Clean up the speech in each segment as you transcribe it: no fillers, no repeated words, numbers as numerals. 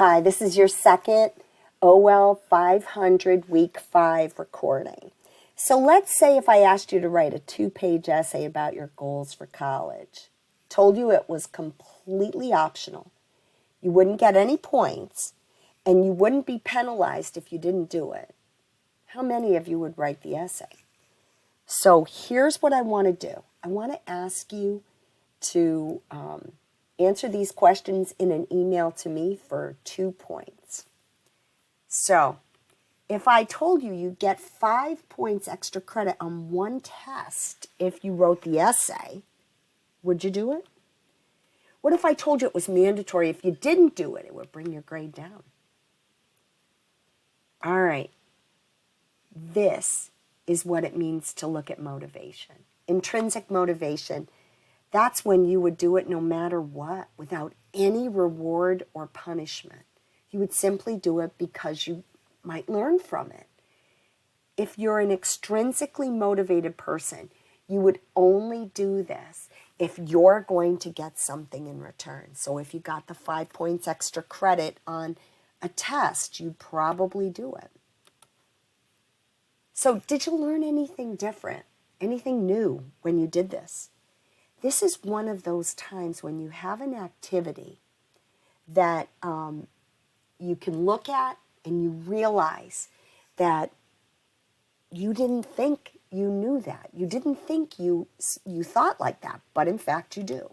Hi, this is your second OL 500 Week 5 recording. So let's say if I asked you to write a 2-page essay about your goals for college, told you it was completely optional, you wouldn't get any points, and you wouldn't be penalized if you didn't do it. How many of you would write the essay? So here's what I want to do. I want to ask you to answer these questions in an email to me for 2 points. So if I told you you get 5 points extra credit on one test if you wrote the essay, would you do it? What if I told you it was mandatory? If you didn't do it, it would bring your grade down. All right. This is what it means to look at motivation. Intrinsic motivation. That's when you would do it no matter what, without any reward or punishment. You would simply do it because you might learn from it. If you're an extrinsically motivated person, you would only do this if you're going to get something in return. So if you got the 5 points extra credit on a test, you'd probably do it. So did you learn anything different, anything new when you did this? This is one of those times when you have an activity that you can look at and you realize that you didn't think you knew that. You didn't think you thought like that, but in fact you do.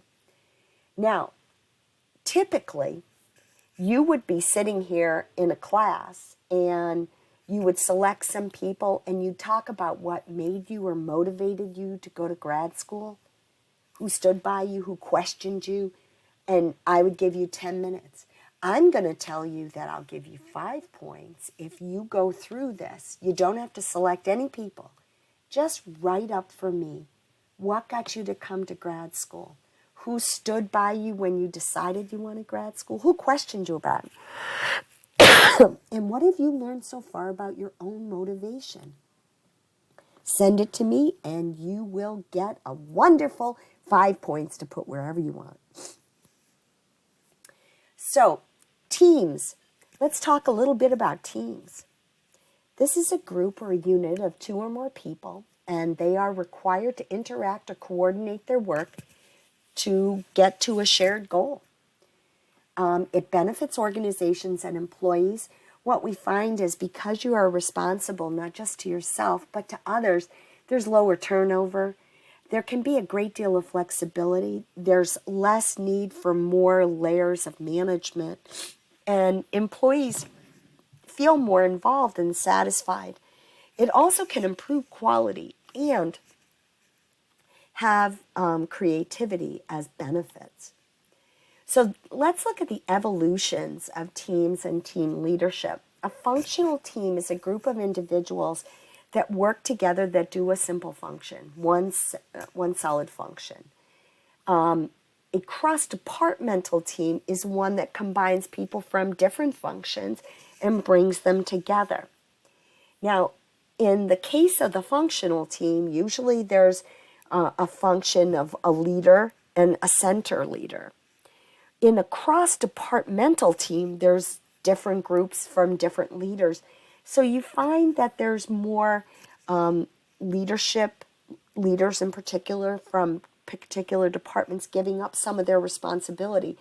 Now, typically, you would be sitting here in a class and you would select some people and you'd talk about what made you or motivated you to go to grad school, who stood by you, who questioned you, and I would give you 10 minutes. I'm going to tell you that I'll give you 5 points if you go through this. You don't have to select any people. Just write up for me what got you to come to grad school, who stood by you when you decided you wanted grad school, who questioned you about it, and what have you learned so far about your own motivation. Send it to me and you will get a wonderful 5 points to put wherever you want. So, teams. Let's talk a little bit about teams. This is a group or a unit of 2 or more people, and they are required to interact or coordinate their work to get to a shared goal. It benefits organizations and employees. What we find is because you are responsible not just to yourself but to others, there's lower turnover. There can be a great deal of flexibility. There's less need for more layers of management. And employees feel more involved and satisfied. It also can improve quality and have creativity as benefits. So let's look at the evolutions of teams and team leadership. A functional team is a group of individuals that work together that do a simple function, one solid function. A cross-departmental team is one that combines people from different functions and brings them together. Now, in the case of the functional team, usually there's a function of a leader and a center leader. In a cross-departmental team, there's different groups from different leaders. So you find that there's more leadership, leaders in particular, from particular departments giving up some of their responsibility,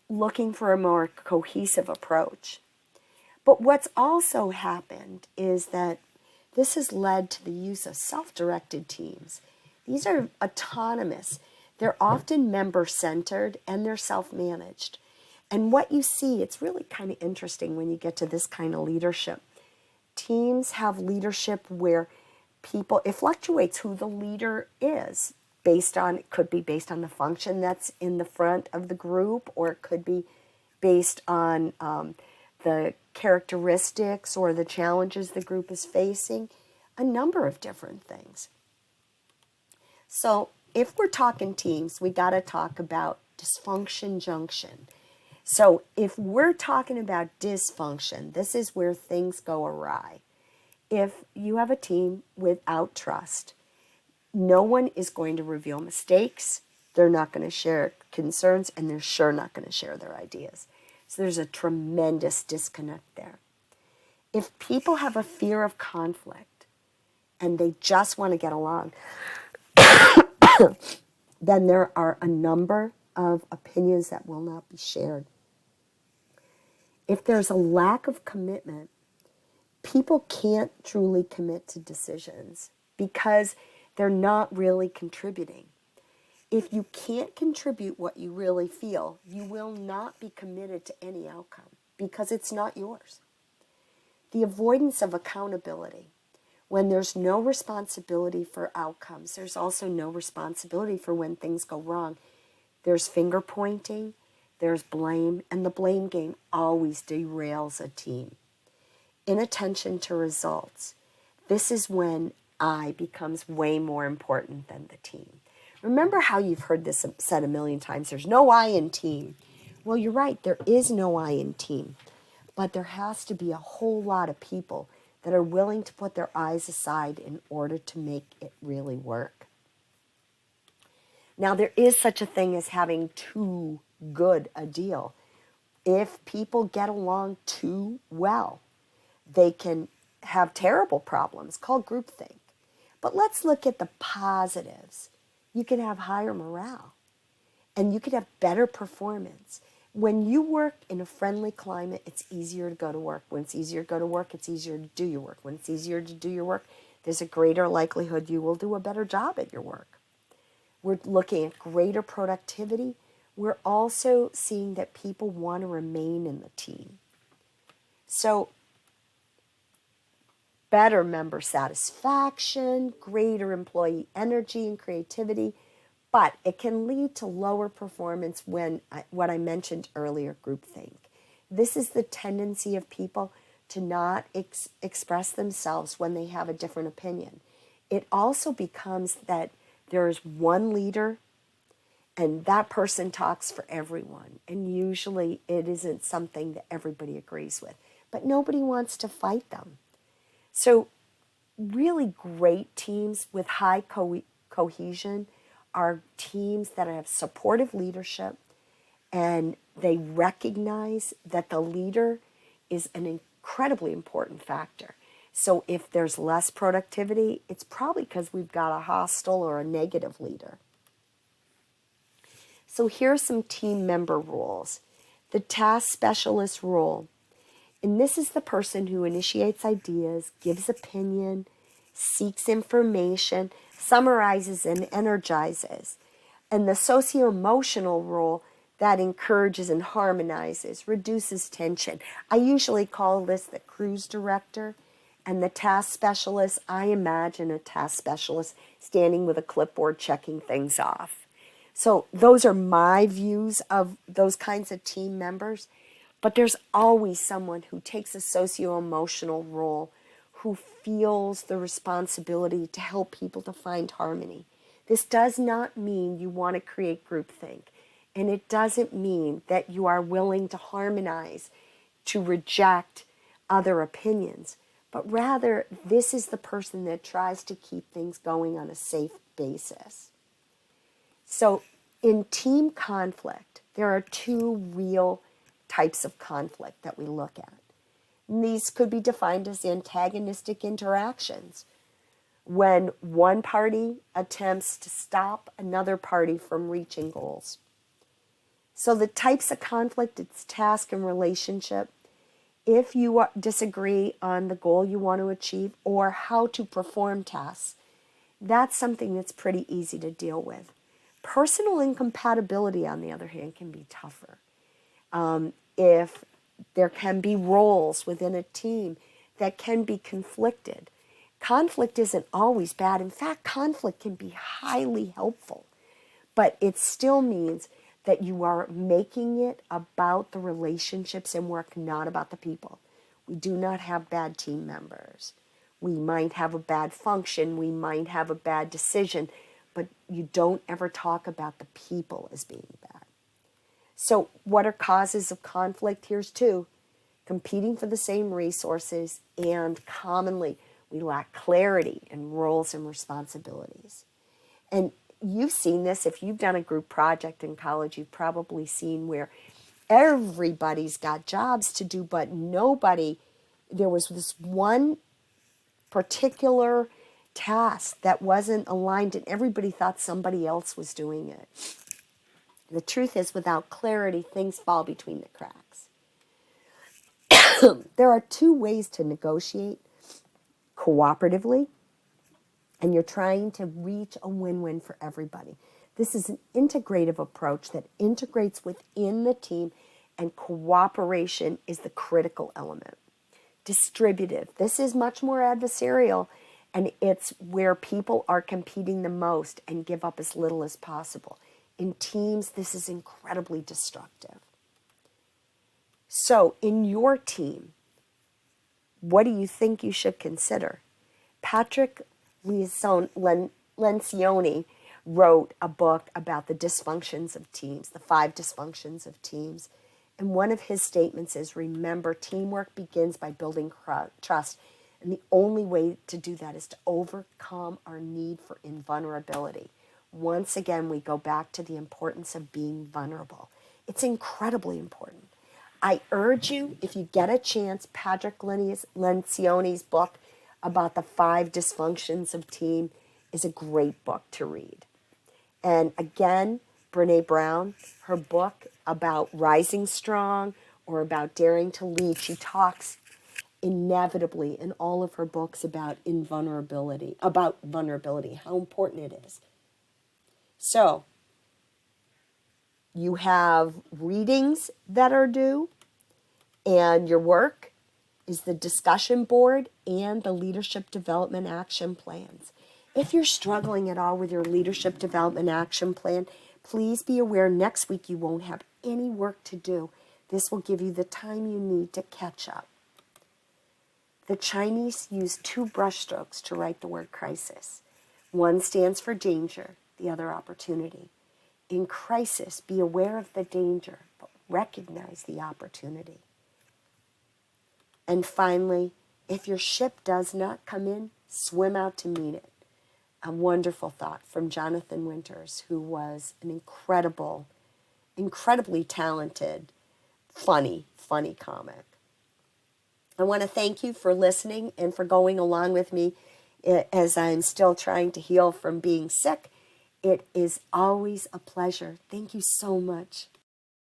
looking for a more cohesive approach. But what's also happened is that this has led to the use of self-directed teams. These are autonomous. They're often member-centered and they're self-managed. And what you see, it's really kind of interesting when you get to this kind of leadership. Teams have leadership where it fluctuates who the leader is it could be based on the function that's in the front of the group, or it could be based on the characteristics or the challenges the group is facing, a number of different things. So if we're talking teams, we got to talk about dysfunction junction. So if we're talking about dysfunction, this is where things go awry. If you have a team without trust, no one is going to reveal mistakes, they're not going to share concerns, and they're sure not going to share their ideas. So there's a tremendous disconnect there. If people have a fear of conflict and they just want to get along, then there are a number of opinions that will not be shared. If there's a lack of commitment, people can't truly commit to decisions because they're not really contributing. If you can't contribute what you really feel, you will not be committed to any outcome because it's not yours. The avoidance of accountability. When there's no responsibility for outcomes, there's also no responsibility for when things go wrong. There's finger pointing, there's blame, and the blame game always derails a team. Inattention to results. This is when I becomes way more important than the team. Remember how you've heard this said a million times, there's no I in team. Well, you're right, there is no I in team. But there has to be a whole lot of people that are willing to put their eyes aside in order to make it really work. Now, there is such a thing as having too good a deal. If people get along too well, they can have terrible problems called groupthink. But let's look at the positives. You can have higher morale and you could have better performance. When you work in a friendly climate, it's easier to go to work. When it's easier to go to work, it's easier to do your work. When it's easier to do your work, there's a greater likelihood you will do a better job at your work. We're looking at greater productivity. We're also seeing that people want to remain in the team. So, better member satisfaction, greater employee energy and creativity, but it can lead to lower performance when, what I mentioned earlier, groupthink. This is the tendency of people to not express themselves when they have a different opinion. It also becomes that there is one leader and that person talks for everyone. And usually it isn't something that everybody agrees with. But nobody wants to fight them. So really great teams with high cohesion are teams that have supportive leadership and they recognize that the leader is an incredibly important factor. So if there's less productivity, it's probably because we've got a hostile or a negative leader. So here's some team member rules. The task specialist rule. And this is the person who initiates ideas, gives opinion, seeks information, summarizes and energizes. And the socio-emotional role that encourages and harmonizes, reduces tension. I usually call this the cruise director. And the task specialist, I imagine a task specialist standing with a clipboard checking things off. So those are my views of those kinds of team members. But there's always someone who takes a socio-emotional role, who feels the responsibility to help people to find harmony. This does not mean you want to create groupthink. And it doesn't mean that you are willing to harmonize, to reject other opinions. But rather, this is the person that tries to keep things going on a safe basis. So in team conflict, there are two real types of conflict that we look at. And these could be defined as antagonistic interactions, when one party attempts to stop another party from reaching goals. So the types of conflict, it's task and relationship. If you disagree on the goal you want to achieve or how to perform tasks, that's something that's pretty easy to deal with. Personal incompatibility, on the other hand, can be tougher. If there can be roles within a team that can be conflicted. Conflict isn't always bad. In fact, conflict can be highly helpful. But it still means that you are making it about the relationships and work, not about the people. We do not have bad team members. We might have a bad function. We might have a bad decision. But you don't ever talk about the people as being bad. So what are causes of conflict? Here's two. Competing for the same resources, and commonly we lack clarity in roles and responsibilities. And you've seen this. If you've done a group project in college, you've probably seen where everybody's got jobs to do, but nobody, there was this one particular task that wasn't aligned and everybody thought somebody else was doing it. The truth is, without clarity, things fall between the cracks. There are two ways to negotiate: cooperatively, and you're trying to reach a win-win for everybody. This is an integrative approach that integrates within the team, and cooperation is the critical element. Distributive, this is much more adversarial, and it's where people are competing the most and give up as little as possible. In teams, this is incredibly destructive. So, in your team, what do you think you should consider? Patrick Lencioni wrote a book about the dysfunctions of teams, the 5 dysfunctions of teams. And one of his statements is, remember, teamwork begins by building trust. And the only way to do that is to overcome our need for invulnerability. Once again, we go back to the importance of being vulnerable. It's incredibly important. I urge you, if you get a chance, Patrick Lencioni's book about the 5 dysfunctions of team is a great book to read. And again, Brene Brown, her book about rising strong or about daring to lead, she talks inevitably in all of her books about vulnerability, how important it is. So, you have readings that are due, and your work is the discussion board and the leadership development action plans. If you're struggling at all with your leadership development action plan, please be aware next week you won't have any work to do. This will give you the time you need to catch up. The Chinese use 2 brushstrokes to write the word crisis. One stands for danger, the other opportunity. In crisis, be aware of the danger, but recognize the opportunity. And finally, if your ship does not come in, swim out to meet it. A wonderful thought from Jonathan Winters, who was an incredibly talented, funny comic. I want to thank you for listening and for going along with me as I'm still trying to heal from being sick. It is always a pleasure. Thank you so much.